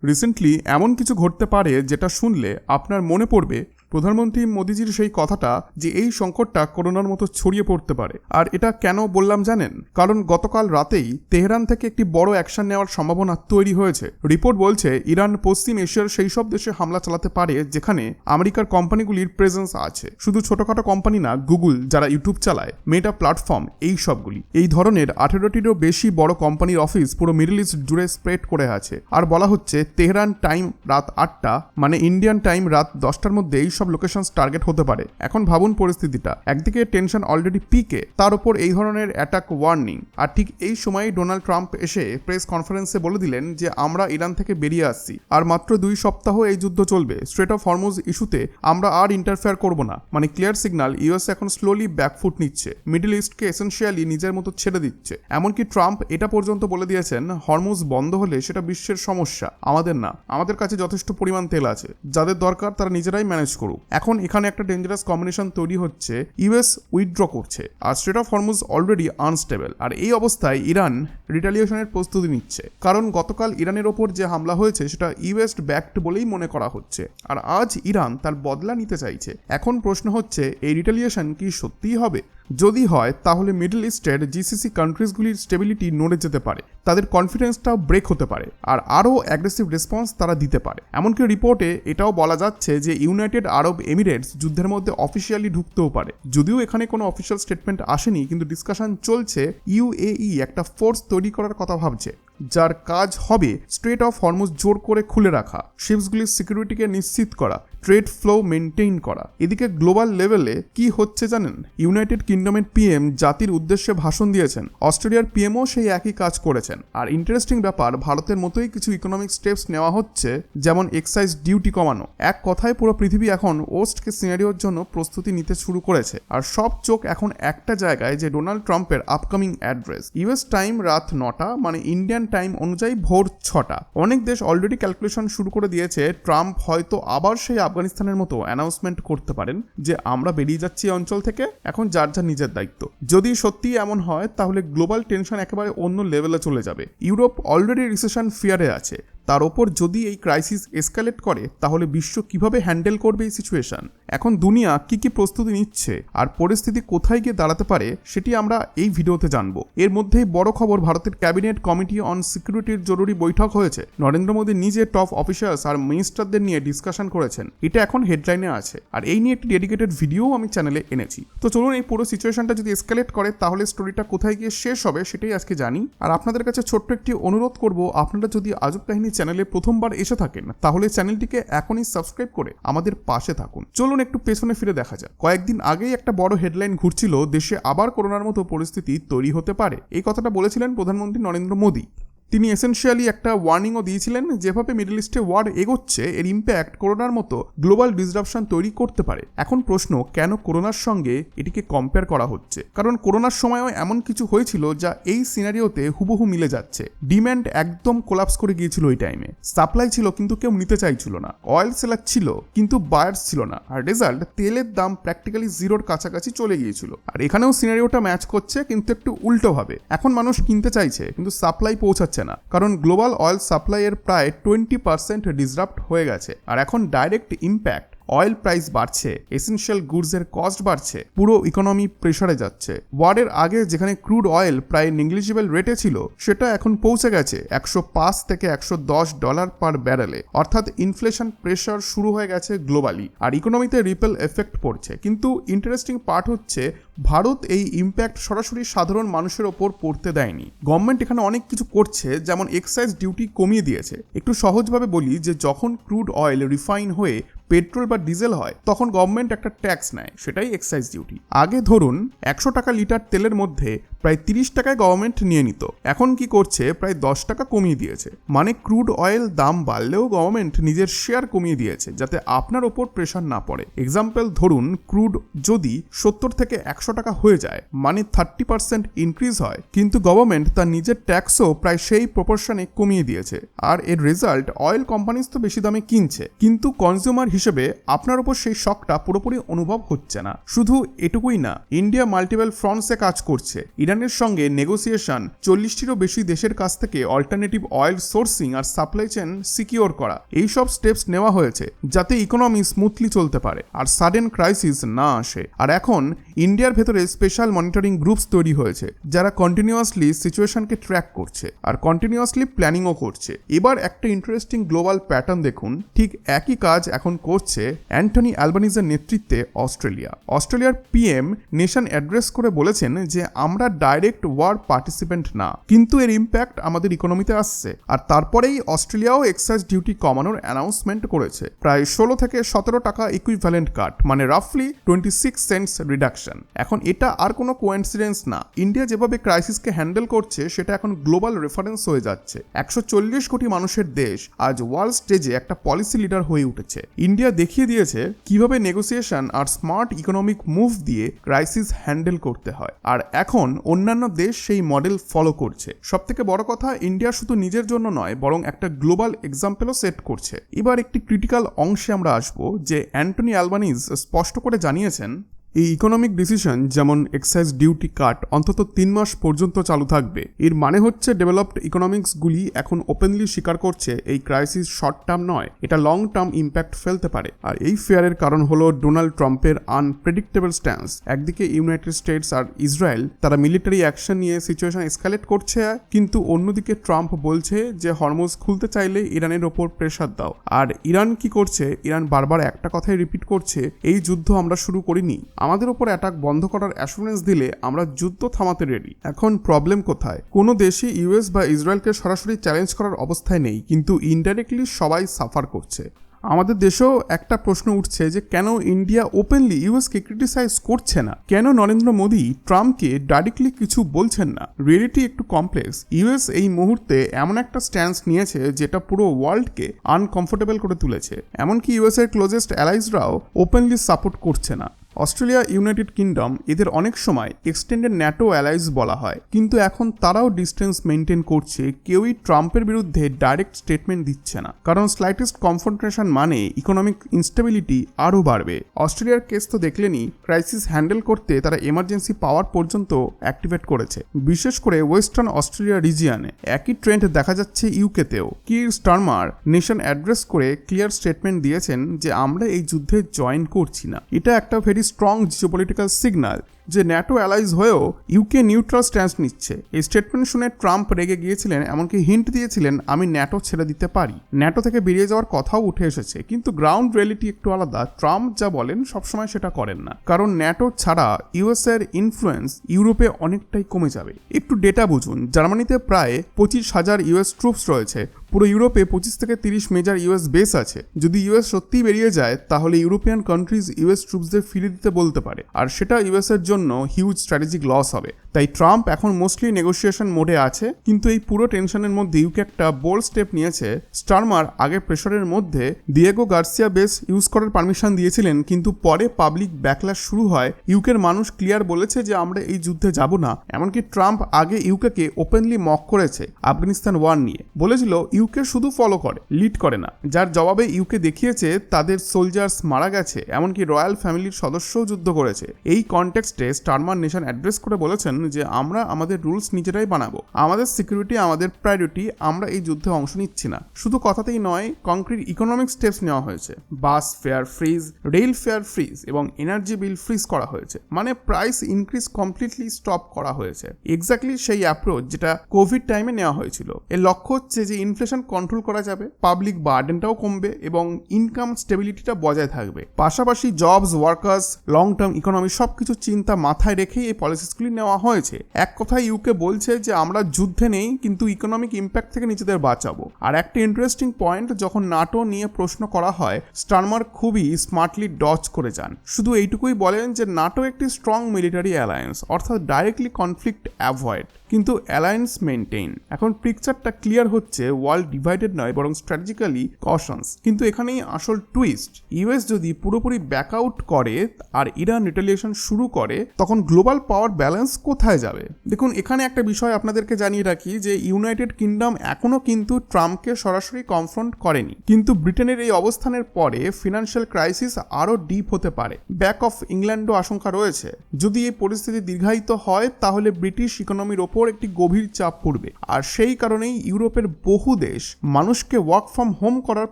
Recently এমন কিছু ঘটতে পারে যেটা শুনলে আপনার মনে পড়বে প্রধানমন্ত্রী মোদিজির সেই কথাটা যে এই সংকটটা করোনার মতো ছড়িয়ে পড়তে পারে। আর এটা কেন বললাম জানেন? কারণ গতকাল রাতেই তেহরান থেকে একটি বড় অ্যাকশন নেওয়ার সম্ভাবনা তৈরি হয়েছে। রিপোর্ট বলছে ইরান পশ্চিম এশিয়ার সেই সব দেশে হামলা চালাতে পারে যেখানে আমেরিকার কোম্পানিগুলির প্রেজেন্স আছে। শুধু ছোটখাটো কোম্পানি না, গুগল যারা ইউটিউব চালায়, মেটা প্ল্যাটফর্ম, এই সবগুলি। এই ধরনের 18টিরও বেশি বড় কোম্পানির অফিস পুরো মিডল ইস্ট জুড়ে স্প্রেড করে আছে। আর বলা হচ্ছে তেহরান টাইম রাত 8টা মানে ইন্ডিয়ান টাইম রাত 10টার মধ্যে সব লোকেশনস টার্গেট হতে পারে। এখন ভাবুন পরিস্থিতিটা, একদিকে টেনশন অলরেডি পিকে, তার উপর এই ধরনের অ্যাটাক ওয়ার্নিং। আর ঠিক এই সময়ই ডোনাল্ড ট্রাম্প এসে প্রেস কনফারেন্সে বলে দিলেন যে আমরা ইরান থেকে বেরিয়ে আসছি, আর মাত্র 2 সপ্তাহ এই যুদ্ধ চলবে। স্ট্রেট অফ হরমুজ ইস্যুতে আমরা আর ইন্টারফেয়ার করব না, মানে ক্লিয়ার সিগন্যাল। ইউএস এখন স্লোলি ব্যাকফুট নিচ্ছে, মিডল ইস্টকে এসেনশিয়ালি নিজের মতো ছেড়ে দিচ্ছে। এমনকি ট্রাম্প এটা পর্যন্ত বলে দিয়েছেন হরমুজ বন্ধ হলে সেটা বিশ্বের সমস্যা, আমাদের না। আমাদের কাছে যথেষ্ট পরিমাণ তেল আছে, যাদের দরকার তারা নিজেরাই ম্যানেজ করুক। এখন এখানে একটা ডেঞ্জারাস কম্বিনেশন তৈরি হচ্ছে, ইউএস উইথড্র করছে আর strait of Hormuz already unstable. আর এই অবস্থায় ইরান রিটালিয়েশনের প্রস্তুতি নিচ্ছে, কারণ গতকাল ইরানের ওপর যে হামলা হয়েছে সেটা ইউএস ব্যাকড বলেই মনে করা হচ্ছে। আর আজ ইরান তার বদলা নিতে চাইছে। এখন প্রশ্ন হচ্ছে, এই রিটালিয়েশন কি সত্যিই হবে? যদি হয় তাহলে মিডল ইস্টের জিসিসি কান্ট্রিজগুলির স্টেবিলিটি নড়ে যেতে পারে, তাদের কনফিডেন্সটাও ব্রেক হতে পারে, আর আরও অ্যাগ্রেসিভ রেসপন্স তারা দিতে পারে। এমনকি রিপোর্টে এটাও বলা যাচ্ছে যে ইউনাইটেড আরব এমিরেটস যুদ্ধের মধ্যে অফিসিয়ালি ঢুকতেও পারে। যদিও এখানে কোনো অফিসিয়াল স্টেটমেন্ট আসেনি, কিন্তু ডিসকাশন চলছে ইউএই একটা ফোর্স তৈরি করার কথা ভাবছে, যার কাজ হবে স্ট্রেট অফ হরমুজ জোর করে খুলে রাখা, শিপসগুলির সিকিউরিটিকে নিশ্চিত করা, ট্রেড ফ্লো মেনটেইন করা। এদিকে গ্লোবাল লেভেলে কি হচ্ছে জানেন? ইউনাইটেড কিংডমের পিএম জাতির উদ্দেশ্যে ভাষণ দিয়েছেন, অস্ট্রেলিয়ার পিএমও সেই একই কাজ করেছেন। আর ইন্টারেস্টিং ব্যাপার, ভারতের মতোই কিছু ইকোনমিক স্টেপস নেওয়া হচ্ছে, যেমন এক্সাইজ ডিউটি কমানো। এক কথায় পুরো পৃথিবী এখন ওয়ার্স্ট কেস সিনারিওর জন্য প্রস্তুতি নিতে শুরু করেছে। আর সব চোখ এখন একটা জায়গায়, যে ডোনাল্ড ট্রাম্পের আপকামিং অ্যাড্রেস। ইউএস টাইম রাত 9টা মানে ইন্ডিয়ান টাইম অনুযায়ী ভোর 6টা। অনেক দেশ অলরেডি ক্যালকুলেশন শুরু করে দিয়েছে, ট্রাম্প হয়তো আবার সেই আফগানিস্তানের মতো অ্যানাউন্সমেন্ট করতে পারেন যে আমরা বেরিয়ে যাচ্ছি এই অঞ্চল থেকে, এখন যার যার নিজের দায়িত্ব। যদি সত্যি এমন হয় তাহলে গ্লোবাল টেনশন একেবারে অন্য লেভেলে চলে যাবে। ইউরোপ অলরেডি রিসেশন ফিয়ারে আছে, তার ওপর যদি এই ক্রাইসিস এসকালেট করে তাহলে বিশ্ব কিভাবে হ্যান্ডেল করবে এই সিচুয়েশন? এখন দুনিয়া কি প্রস্তুতি নিচ্ছে আর পরিস্থিতি কোথায় গিয়ে দাঁড়াতে পারে সেটি আমরা এই ভিডিওতে জানবো। এর মধ্যেই বড় খবর, ভারতের ক্যাবিনেট কমিটি অন সিকিউরিটির জরুরি বৈঠক হয়েছে। নরেন্দ্র মোদী নিজে টপ অফিসার্স আর মিনিস্টারদের নিয়ে ডিসকাশন করেছেন, এটা এখন হেডলাইনে আছে। আর এই নিয়ে একটি ডেডিকেটেড ভিডিও আমি চ্যানেলে এনেছি। তো চলুন, এই পুরো সিচুয়েশনটা যদি এসকালেট করে তাহলে স্টোরিটা কোথায় গিয়ে শেষ হবে সেটাই আজকে জানি। আর আপনাদের কাছে ছোট্ট একটি অনুরোধ করব, আপনারা যদি আজব কাহিনী চ্যানেলে প্রথমবার এসে থাকেন তাহলে চ্যানেলটিকে এখনই সাবস্ক্রাইব করে আমাদের পাশে থাকুন। চলুন একটু পেছনে ফিরে দেখা যাক। কয়েকদিন আগেই একটা বড় হেডলাইন ঘুরছিল, দেশে আবার করোনার মতো পরিস্থিতি তৈরি হতে পারে। এই কথাটা বলেছিলেন প্রধানমন্ত্রী নরেন্দ্র মোদী। তিনি এসেনশিয়ালি একটা ওয়ার্নিংও দিয়েছিলেন, যেভাবে মিডল ইস্টে ওয়ার এগোচ্ছে এর ইম্প্যাক্ট করোনার মতো গ্লোবাল ডিসরাপশন তৈরি করতে পারে। এখন প্রশ্ন, কেন করোনার সঙ্গে এটিকে কম্পেয়ার করা হচ্ছে? কারণ করোনার সময়ও এমন কিছু হয়েছিল যা এই সিনারিওতে হুবহু মিলে যাচ্ছে। ডিম্যান্ড একদম কোলাপস করে গিয়েছিল ওই টাইমে। সাপ্লাই ছিল কিন্তু কেউ নিতে চাইছিল না, অয়েল সেলার ছিল কিন্তু বায়ার্স ছিল না, আর রেজাল্ট তেলের দাম প্র্যাকটিক্যালি জিরোর কাছাকাছি চলে গিয়েছিল। আর এখানেও সিনারিওটা ম্যাচ করছে, কিন্তু একটু উল্টোভাবে। এখন মানুষ কিনতে চাইছে কিন্তু সাপ্লাই পৌঁছাচ্ছে না, কারণ গ্লোবাল অয়েল সাপ্লাই এর প্রায় 20% ডিসরাপ্ট হয়ে গেছে। আর এখন ডাইরেক্ট ইম্প্যাক্ট, অয়েল প্রাইস বাড়ছে, এসেনশিয়াল গুডসের কস্ট বাড়ছে, পুরো ইকোনমি প্রেসারে যাচ্ছে। ওয়ারের আগে যেখানে ক্রুড অয়েল প্রায় নেগলিজিবল রেটে ছিল, সেটা এখন পৌঁছে গেছে $105 থেকে $110 পার ব্যারেলে। অর্থাৎ ইনফ্লেশন প্রেসার শুরু হয়ে গেছে গ্লোবালি, আর ইকোনমিতে রিপেল এফেক্ট পড়ছে। কিন্তু ইন্টারেস্টিং পার্ট হচ্ছে, ভারত এই ইম্প্যাক্ট সরাসরি সাধারণ মানুষের ওপর পড়তে দেয়নি। গভর্নমেন্ট এখানে অনেক কিছু করছে, যেমন এক্সাইজ ডিউটি কমিয়ে দিয়েছে। একটু সহজভাবে বলি, যে যখন ক্রুড অয়েল রিফাইন হয়ে পেট্রোল বা ডিজেল হয় তখন গভর্নমেন্ট একটা ট্যাক্স নেয়, সেটাই এক্সাইজ ডিউটি। আগে ধরুন 100 টাকা লিটার তেলের মধ্যে প্রায় 30 টাকায় গভর্নমেন্ট নিয়ে নিত, এখন কি করছে প্রায় 10 টাকা কমিয়ে দিয়েছে। মানে ক্রুড অয়েল দাম বাড়লেও গভর্নমেন্ট নিজের শেয়ার কমিয়ে দিয়েছে, যাতে আপনার ওপর প্রেশার না পড়ে। এক্সাম্পল ধরুন, ক্রুড যদি 70 থেকে 100 টাকা হয়ে যায়, মানে 30% ইনক্রিজ হয়, কিন্তু গভর্নমেন্ট তার নিজের ট্যাক্সও প্রায় সেই প্রপোর্শনে কমিয়ে দিয়েছে। আর এর রেজাল্ট, অয়েল কোম্পানিজ তো বেশি দামে কিনছে, কিন্তু কনজিউমার হিসেবে আপনার উপর সেই শকটা পুরোপুরি অনুভব হচ্ছে না। শুধু এটুকুই না, ইন্ডিয়া মাল্টিপল ফ্রন্টসে কাজ করছে। ইরানের সঙ্গে নেগোসিয়েশন, 40টিরও বেশি দেশের কাছ থেকে অল্টারনেটিভ অয়েল সোর্সিং আর সাপ্লাই চেন সিকিওর করা, এইসব স্টেপস নেওয়া হয়েছে যাতে ইকোনমি স্মুথলি চলতে পারে আর সাডেন ক্রাইসিস না আসে। আর এখন ইন্ডিয়ার ভেতরে স্পেশাল মনিটরিং গ্রুপস তৈরি হয়েছে যারা কন্টিনিউয়াসলি সিচুয়েশনকে ট্র্যাক করছে আর কন্টিনিউয়াসলি প্ল্যানিংও করছে। এবার একটা ইন্টারেস্টিং গ্লোবাল প্যাটার্ন দেখুন, ঠিক একই কাজ এখন করছে অ্যান্টনি অ্যালবানিজের নেতৃত্বে অস্ট্রেলিয়ার পিএম নেশন অ্যাড্রেস করে বলেছেন যে আমরা ডাইরেক্ট ওয়ার পার্টিসিপেন্ট না, কিন্তু এর ইম্প্যাক্ট আমাদের ইকোনমিতে আসছে। আর তারপরেই অস্ট্রেলিয়াও এক্সাইজ ডিউটি কমানোর অ্যানাউন্সমেন্ট করেছে, প্রায় 16 থেকে 17 টাকা ইকুইভ্যালেন্ট কাট, মানে রাফলি 26 সেন্টস রিডাকশন। এখন এটা আর কোনো কোইন্সিডেন্স না, ইন্ডিয়া যেভাবে ক্রাইসিসকে হ্যান্ডেল করছে সেটা এখন গ্লোবাল রেফারেন্স হয়ে যাচ্ছে। 140 কোটি মানুষের দেশ আজ ওয়ার্ল্ড স্টেজে একটা পলিসি লিডার হয়ে উঠেছে। ইন্ডিয়া দেখিয়ে দিয়েছে কিভাবে নেগোসিয়েশন আর স্মার্ট ইকোনমিক মুভ দিয়ে ক্রাইসিস হ্যান্ডেল করতে হয়, আর এখন অন্যান্য দেশ সেই মডেল ফলো করছে। সবথেকে বড় কথা, ইন্ডিয়া শুধু নিজের জন্য নয় বরং একটা গ্লোবাল এক্সাম্পলও সেট করছে। এবার একটি ক্রিটিক্যাল অংশে আমরা আসবো যে অ্যান্টনি অ্যালবানিজ স্পষ্ট করে জানিয়েছেন এই ইকোনমিক ডিসিশন যেমন এক্সাইজ ডিউটি কাট অন্তত 3 মাস পর্যন্ত চালু থাকবে। এর মানে হচ্ছে ডেভেলপড ইকোনমিক্সগুলি এখন ওপেনলি স্বীকার করছে এই ক্রাইসিস শর্ট টার্ম নয়, এটা লং টার্ম ইম্প্যাক্ট ফেলতে পারে। আর এই ফেয়ারের কারণ হলো ডোনাল্ড ট্রাম্পের আনপ্রেডিক্টেবল স্ট্যান্স। একদিকে ইউনাইটেড স্টেটস আর ইসরায়েল তারা মিলিটারি অ্যাকশন নিয়ে সিচুয়েশন এসকালেট করছে, কিন্তু অন্যদিকে ট্রাম্প বলছে যে হরমুজ খুলতে চাইলে ইরানের ওপর প্রেশার দাও। আর ইরান কি করছে? ইরান বারবার একটা কথাই রিপিট করছে, এই যুদ্ধ আমরা শুরু করিনি, আমাদের উপর অ্যাটাক বন্ধ করার অ্যাসুরেন্স দিলে আমরা যুদ্ধ থামাতে রেডি। এখন প্রবলেম কোথায়? কোনো দেশই ইউএস বা ইসরায়েলকে সরাসরি চ্যালেঞ্জ করার অবস্থায় নেই, কিন্তু ইনডাইরেক্টলি সবাই সাফার করছে। আমাদের দেশেও একটা প্রশ্ন উঠছে যে কেন ইন্ডিয়া ওপেনলি ইউএসকে ক্রিটিসাইজ করছে না, কেন নরেন্দ্র মোদী ট্রাম্পকে ডাইরেক্টলি কিছু বলছেন না। রিয়েলিটি একটু কমপ্লেক্স। ইউএস এই মুহূর্তে এমন একটা স্ট্যান্স নিয়েছে যেটা পুরো ওয়ার্ল্ডকে আনকমফোর্টেবল করে তুলেছে, এমনকি ইউএস এর ক্লোজেস্ট অ্যালাইজরাও ওপেনলি সাপোর্ট করছে না। অস্ট্রেলিয়া, ইউনাইটেড কিংডম এদের অনেক সময় এক্সটেন্ডেড ন্যাটো অ্যালাইজ বলা হয়, কিন্তু এখন তারাও ডিস্টেন্স মেনটেন করছে, কেউই ট্রাম্পের বিরুদ্ধে ডাইরেক্ট স্টেটমেন্ট দিচ্ছে না, কারণ স্লাইটেস্ট কনফ্রন্টেশন মানে ইকোনমিক ইনস্টেবিলিটি আরও বাড়বে। অস্ট্রেলিয়ার কেস তো দেখলেনি, ক্রাইসিস হ্যান্ডেল করতে তারা এমার্জেন্সি পাওয়ার পর্যন্ত অ্যাক্টিভেট করেছে, বিশেষ করে ওয়েস্টার্ন অস্ট্রেলিয়া রিজিয়নে। একই ট্রেন্ড দেখা যাচ্ছে ইউকেতেও। কির স্টারমার নেশন অ্যাড্রেস করে ক্লিয়ার স্টেটমেন্ট দিয়েছেন যে আমরা এই যুদ্ধে জয়েন করছি না। এটা একটা ভেরি স্ট্রং জিওপলিটিক্যাল সিগন্যাল যে ন্যাটো অ্যালাইজ হয়েও ইউকে নিউট্রাল স্ট্যান্স নিচ্ছে। এই স্টেটমেন্ট শুনে ট্রাম্প রেগে গিয়েছিলেন, এমনকি হিন্ট দিয়েছিলেন আমি ন্যাটো ছেড়ে দিতে পারি, ন্যাটো থেকে বেরিয়ে যাওয়ার কথাও উঠে এসেছে। কিন্তু গ্রাউন্ড রিয়েলিটি একটু আলাদা। ট্রাম্প যা বলেন সবসময় সেটা করেন না, কারণ ন্যাটো ছাড়া ইউএস এর ইনফ্লুয়েন্স ইউরোপে অনেকটাই কমে যাবে। একটু ডেটা বুঝুন, জার্মানিতে প্রায় 25,000 ইউএস ট্রুপস রয়েছে, পুরো ইউরোপে 25 থেকে 30 মেজর ইউএস বেস আছে। যদি ইউএস সত্যিই বেরিয়ে যায় তাহলে ইউরোপিয়ান কান্ট্রিজ ইউএস ট্রুপসদের ফিরিয়ে দিতে বলতে পারে, আর সেটা ইউএস এর জন্য হিউজ স্ট্র্যাটেজিক লস হবে। তাই ট্রাম্প এখন মোস্টলি নেগোসিয়েশন মোডে আছে, কিন্তু এই পুরো টেনশনের মধ্যে ইউকে একটা বোল্ড স্টেপ নিয়েছে। স্টারমার আগে প্রেশারের মধ্যে দিয়েগো গার্সিয়া বেস ইউজ করার পারমিশন দিয়েছিলেন, কিন্তু পরে পাবলিক ব্যাকল্যাশ শুরু হয়। ইউকের মানুষ ক্লিয়ার বলেছে যে আমরা এই যুদ্ধে যাব না। এমনকি ট্রাম্প আগে ইউকেকে ওপেনলি মক করেছে আফগানিস্তান ওয়ার নিয়ে, বলেছিল ইউকে শুধু ফলো করে, লিড করে না, যার জবাবে ইউকে দেখিয়েছে তাদের সোলজার্স মারা গেছে, এমনকি রয়্যাল ফ্যামিলির সদস্যও যুদ্ধ করেছে। এই কনটেক্সটে স্টারমার নেশন অ্যাড্রেস করে বলেছেন যে আমরা আমাদের রুলস নিজেরাই বানাবো, আমাদের সিকিউরিটি আমাদের প্রায়োরিটি, আমরা এই যুদ্ধে অংশ নিচ্ছি না। শুধু কথাতেই নয়, কংক্রিট ইকোনমিক স্টেপস নেওয়া হয়েছে। Bus fare freeze, rail fare freeze এবং এনার্জি বিল ফ্রিজ করা হয়েছে, মানে প্রাইস ইনক্রিজ কমপ্লিটলি স্টপ করা হয়েছে। এক্স্যাক্টলি সেই অ্যাপ্রোচ যেটা কোভিড টাইমে নেওয়া হয়েছিল। এর লক্ষ্য হচ্ছে যে ইনফ্লেশন কন্ট্রোল করা যাবে, পাবলিক বার্ডেনটাও কমবে এবং ইনকাম স্টেবিলিটিটা বজায় থাকবে। পাশাপাশি jobs, workers, long term economy সবকিছু চিন্তা মাথায় রেখেই এই পলিসিসগুলি নেওয়া হয়েছে। এক কথায় ইউকে বলছে যে আমরা যুদ্ধে নেই, কিন্তু ইকোনমিক ইম্প্যাক্ট থেকে নিজেদের বাঁচাবো। আর একটা ইন্টারেস্টিং পয়েন্ট, যখন নাটো নিয়ে প্রশ্ন করা হয় স্টারমার খুবই স্মার্টলি ডজ করে যান। শুধু এইটুকুই বলেন যে নাটো একটি স্ট্রং মিলিটারি অ্যালায়েন্স, অর্থাৎ ডাইরেক্টলি কনফ্লিক্ট অ্যাভয়েড। কিন্তু অ্যালায়েন্স মেনটেইন। এখন পিকচারটা ক্লিয়ার হচ্ছে, ওয়ার্ল্ড ডিভাইডেড নয় বরং স্ট্র্যাটেজিক্যালি কশনস। কিন্তু এখানেই আসল টুইস্ট, ইউএস যদি পুরোপুরি ব্যাকআউট করে আর ইরান রিটেলিয়েশন শুরু করে তখন গ্লোবাল পাওয়ার ব্যালেন্স কোথায় যাবে? দেখুন, এখানে একটা বিষয় আপনাদেরকে জানিয়ে রাখি যে ইউনাইটেড কিংডম এখনো কিন্তু ট্রাম্পকে সরাসরি কনফ্রন্ট করেনি, কিন্তু ব্রিটেনের এই অবস্থানের পরে ফিনান্সিয়াল ক্রাইসিস আরও ডিপ হতে পারে। ব্যাক অফ ইংল্যান্ডও আশঙ্কা রয়েছে। যদি এই পরিস্থিতি দীর্ঘায়িত হয় তাহলে ব্রিটিশ ইকোনমির ওপর একটি গভীর চাপ পড়বে, আর সেই কারণেই ইউরোপের বহু দেশ মানুষকে ওয়ার্ক ফ্রম হোম করার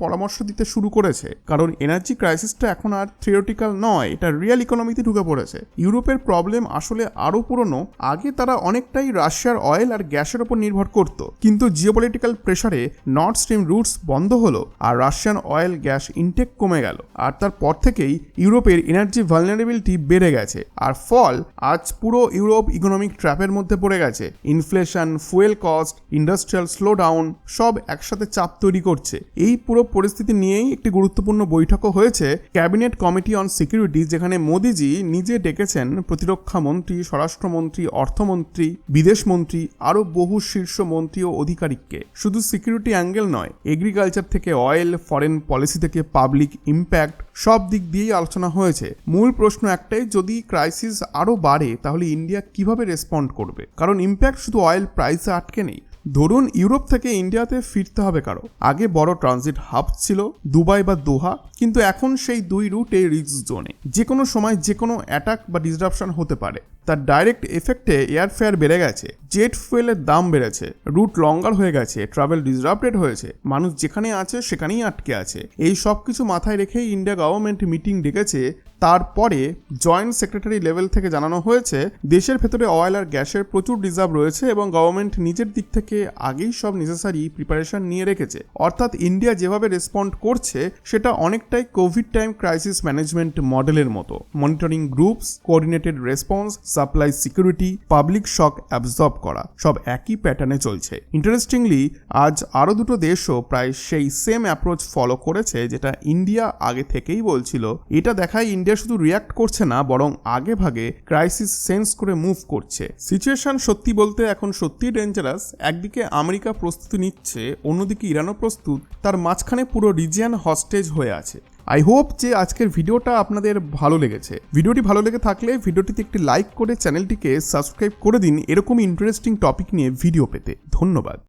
পরামর্শ দিতে শুরু করেছে, কারণ এনার্জি ক্রাইসিসটা এখন আর থিওরিটিক্যাল নয়, এটা রিয়েল ইকোনমিতে ঢুকে পড়েছে। ইউরোপের প্রবলেম আসলে আরও পুরনো। আগে তারা অনেকটাই রাশিয়ার অয়েল আর গ্যাসের ওপর নির্ভর করত, কিন্তু জিওপলিটিক্যাল প্রেসারে নর্থ স্ট্রিম রুটস বন্ধ হলো আর রাশিয়ান অয়েল গ্যাস ইনটেক কমে গেল, আর তারপর থেকেই ইউরোপের এনার্জি ভালনারেবিলিটি বেড়ে গেছে। আর ফল, আজ পুরো ইউরোপ ইকোনমিক ট্র্যাপের মধ্যে পড়ে গেছে। Inflation, fuel cost, industrial slowdown সব একসাথে চাপ তৈরি করছে। এই পুরো পরিস্থিতি নিয়েই একটি গুরুত্বপূর্ণ বৈঠকও হয়েছে ক্যাবিনেট কমিটি অন সিকিউরিটি, যেখানে মোদিজি নিজে ডেকেছেন প্রতিরক্ষা মন্ত্রী, স্বরাষ্ট্রমন্ত্রী, অর্থমন্ত্রী, বিদেশ মন্ত্রী, আরও বহু শীর্ষ মন্ত্রী ও আধিকারিককে। শুধু সিকিউরিটি অ্যাঙ্গেল নয়, এগ্রিকালচার থেকে অয়েল, ফরেন পলিসি থেকে পাবলিক ইম্প্যাক্ট, সব দিক দিয়েই আলোচনা হয়েছে। মূল প্রশ্ন একটাই, যদি ক্রাইসিস আরও বাড়ে তাহলে ইন্ডিয়া কিভাবে রেসপন্ড করবে? কারণ ইম্প্যাক্ট শুধু অয়েল প্রাইসে আটকে নেই। ধরুন ইউরোপ থেকে ইন্ডিয়াতে ফিরতে হবে কারো, আগে বড় ট্রানজিট হাব ছিল দুবাই বা দোহা, কিন্তু এখন সেই দুই রুটে রিস্ক জোনে। যে কোনো সময় যে কোনো অ্যাটাক বা ডিসরাপশন হতে পারে। তার ডাইরেক্ট এফেক্টে এয়ারফেয়ার বেড়ে গেছে, জেট ফুয়েলের দাম বেড়েছে, রুট লঙ্গার হয়ে গেছে, ট্রাভেল ডিসরাপ্টেড হয়েছে, মানুষ যেখানে আছে সেখানেই আটকে আছে। এই সব কিছু মাথায় রেখেই ইন্ডিয়া গভর্নমেন্ট মিটিং ডেকেছে। তারপরে জয়েন্ট সেক্রেটারি লেভেল থেকে জানানো হয়েছে দেশের ভেতরে অয়েল আর গ্যাসের প্রচুর রিজার্ভ রয়েছে এবং গভর্নমেন্ট নিজের দিক থেকে আগেই সব নেসেসারি প্রিপারেশন নিয়ে রেখেছে। অর্থাৎ ইন্ডিয়া যেভাবে রেসপন্ড করছে সেটা অনেকটাই কোভিড টাইম ক্রাইসিস ম্যানেজমেন্ট মডেলের মতো। Monitoring groups, coordinated response, supply security, public shock absorb করা, সব একই প্যাটার্নে চলছে। ইন্টারেস্টিংলি আজ আরও দুটো দেশও প্রায় সেই সেম অ্যাপ্রোচ ফলো করেছে যেটা ইন্ডিয়া আগে থেকেই বলছিল। এটা দেখায় ইন্ডিয়া শুধু রিয়াক্ট করছে না, বরং আগে ভাগে ক্রাইসিস সেন্স করে মুভ করছে। সিচুয়েশন সত্যি বলতে এখন সত্যিই ডেঞ্জারাস। একদিকে আমেরিকা প্রস্তুতি নিচ্ছে, অন্যদিকে ইরানও প্রস্তুত, তার মাঝখানে পুরো রিজিয়ন হস্টেজ হয়ে আছে। আই হোপ যে আজকের ভিডিওটা আপনাদের ভালো লেগেছে। ভিডিওটি ভালো লেগে থাকলে ভিডিওটিতে একটি লাইক করে চ্যানেলটিকে সাবস্ক্রাইব করে দিন এরকমই ইন্টারেস্টিং টপিক নিয়ে ভিডিও পেতে। ধন্যবাদ।